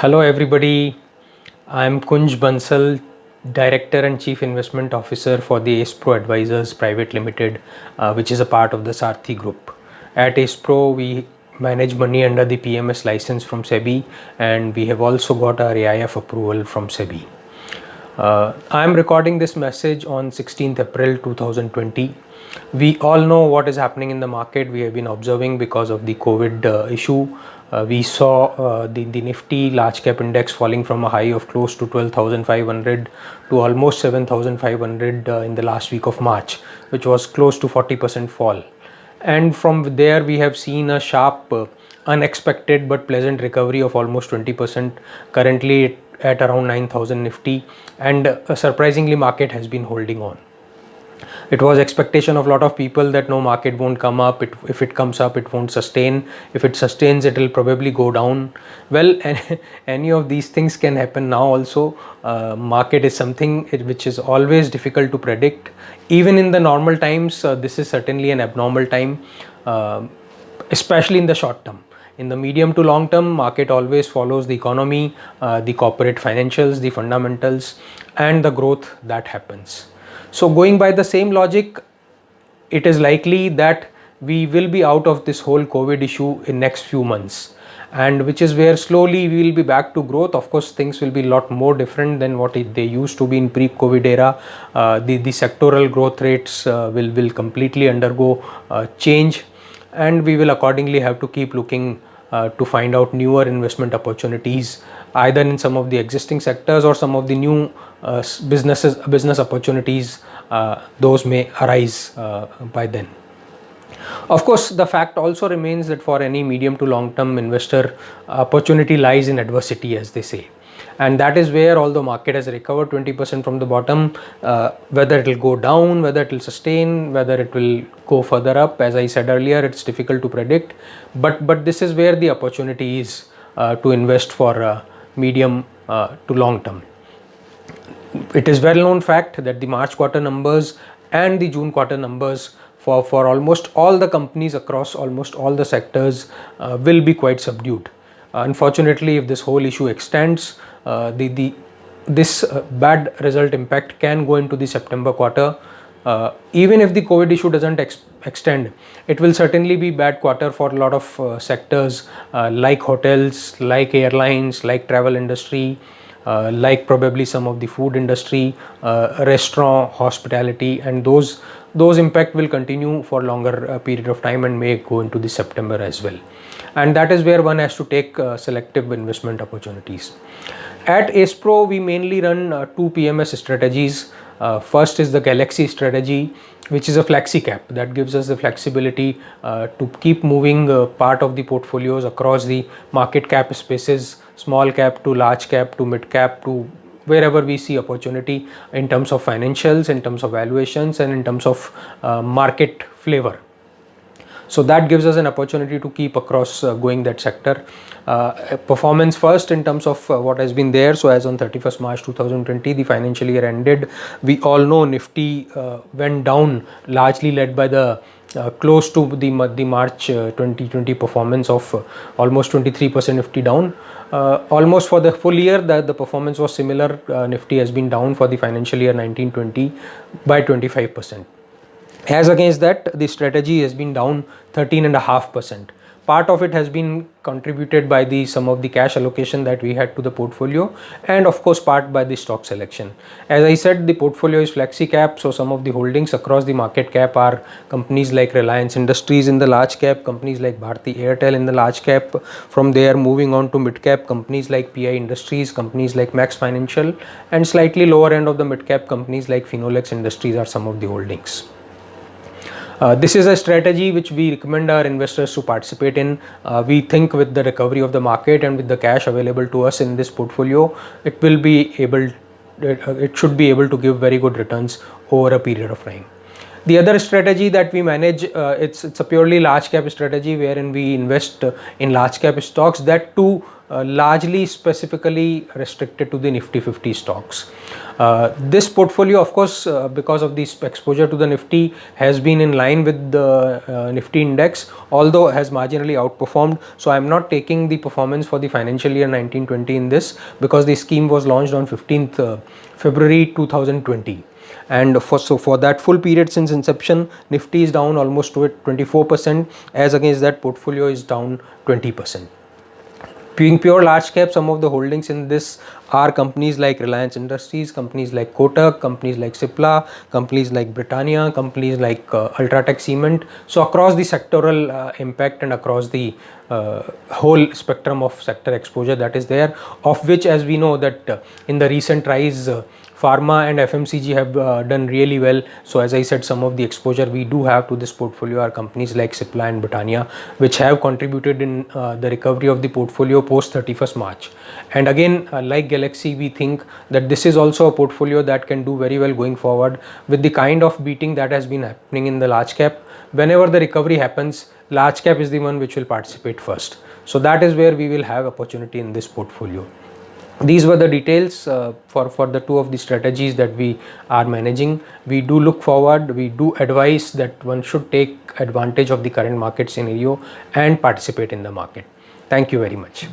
Hello everybody, I'm Kunj Bansal, Director and Chief Investment Officer for the Acepro Advisors Private Limited, which is a part of the Sarthi Group. At Acepro, we manage money under the PMS license from SEBI, and we have also got our AIF approval from SEBI. I'm recording this message on 16th April 2020. We all know what is happening in the market. We have been observing because of the COVID issue. We saw the Nifty large cap index falling from a high of close to 12,500 to almost 7,500 in the last week of March, which was close to 40% fall. And from there we have seen a sharp, unexpected but pleasant recovery of almost 20%, currently at around 9,000 Nifty, and surprisingly market has been holding on. It was expectation of a lot of people that no, market won't come up, if it comes up it won't sustain, if it sustains it will probably go down. Well, any of these things can happen now also. Market is something which is always difficult to predict. Even in the normal times, this is certainly an abnormal time, especially in the short term. In the medium to long term, market always follows the economy, the corporate financials, the fundamentals, and the growth that happens. So going by the same logic, it is likely that we will be out of this whole COVID issue in next few months, and which is where slowly we will be back to growth. Of course, things will be a lot more different than what they used to be in pre-COVID era. The sectoral growth rates will completely undergo change, and we will accordingly have to keep looking to find out newer investment opportunities, either in some of the existing sectors or some of the new business opportunities. Those may arise by then. Of course, the fact also remains that for any medium to long term investor, opportunity lies in adversity, as they say. And that is where, although market has recovered 20% from the bottom, whether it will go down, whether it will sustain, whether it will go further up, as I said earlier, it's difficult to predict. But this is where the opportunity is to invest for medium to long term. It is well known fact that the March quarter numbers and the June quarter numbers for almost all the companies across almost all the sectors will be quite subdued. Unfortunately, if this whole issue extends, this bad result impact can go into the September quarter. Even if the COVID issue doesn't extend, it will certainly be bad quarter for a lot of sectors like hotels, like airlines, like travel industry, like probably some of the food industry, restaurant, hospitality, and those impact will continue for longer period of time and may go into the September as well. And that is where one has to take selective investment opportunities. At Acepro, we mainly run two PMS strategies. First is the Galaxy strategy, which is a flexi cap that gives us the flexibility to keep moving part of the portfolios across the market cap spaces, small cap to large cap to mid cap to wherever we see opportunity in terms of financials, in terms of valuations, and in terms of market flavor. So that gives us an opportunity to keep across going that sector. Performance first in terms of what has been there. So as on 31st March 2020, the financial year ended, we all know Nifty went down, largely led by the close to the March 2020 performance of almost 23% Nifty down. Almost for the full year, the performance was similar. Nifty has been down for the financial year 1920 by 25%. As against that, the strategy has been down 13.5%. Part of it has been contributed by some of the cash allocation that we had to the portfolio, and of course part by the stock selection. As I said, the portfolio is flexi cap, so some of the holdings across the market cap are companies like Reliance Industries in the large cap, companies like Bharti Airtel in the large cap. From there, moving on to mid cap, companies like PI Industries, companies like Max Financial, and slightly lower end of the mid cap, companies like Finolex Industries are some of the holdings. This is a strategy which we recommend our investors to participate in. We think with the recovery of the market and with the cash available to us in this portfolio, it should be able to give very good returns over a period of time. The other strategy that we manage, it's a purely large cap strategy wherein we invest in large cap stocks, that too largely specifically restricted to the Nifty 50 stocks. This portfolio, of course, because of this exposure to the Nifty, has been in line with the Nifty index, although has marginally outperformed. So I'm not taking the performance for the financial year 1920 in this, because the scheme was launched on 15th February 2020. And for that full period since inception, Nifty is down almost to 24%, as against that portfolio is down 20%. Being pure large cap, some of the holdings in this are companies like Reliance Industries, companies like Kotak, companies like Cipla, companies like Britannia, companies like Ultratech Cement. So across the sectoral impact and across the whole spectrum of sector exposure that is there, of which, as we know, that in the recent rise, pharma and FMCG have done really well. So as I said, some of the exposure we do have to this portfolio are companies like Cipla and Britannia, which have contributed in the recovery of the portfolio post 31st March. And again, like Galaxy, we think that this is also a portfolio that can do very well going forward with the kind of beating that has been happening in the large cap. Whenever the recovery happens, large cap is the one which will participate first. So that is where we will have opportunity in this portfolio. These were the details for the two of the strategies that we are managing. We do look forward, we do advise that one should take advantage of the current market scenario and participate in the market. Thank you very much.